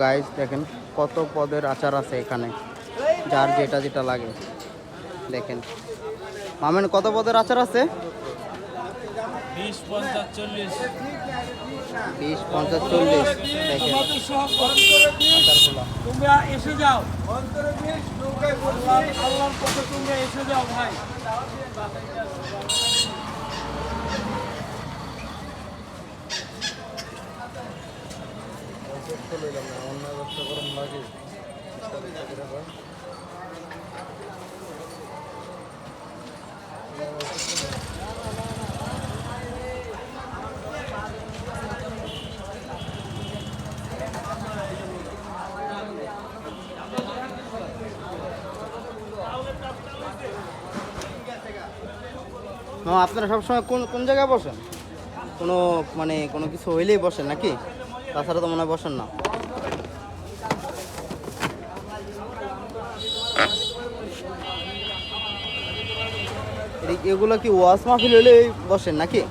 Guys দেখেন কত পদের আচার আছে এখানে, যার যেটা যেটা লাগে। দেখেন মামেন কত পদের আচার আছে? 20, 50, 40। 20, 50, 40। দেখেন আচারগুলো। তোমরা এসে যাও, আল্লাহর পথে তোমরা এসে যাও ভাই। আপনারা সবসময় কোন কোন জায়গায় বসেন? কোনো মানে কোনো কিছু হইলেই বসেন নাকি? তাছাড়া তো মনে হয় বসেন না। এগুলো কি ওয়াজ মাহফিল হইলেই বসেন নাকি?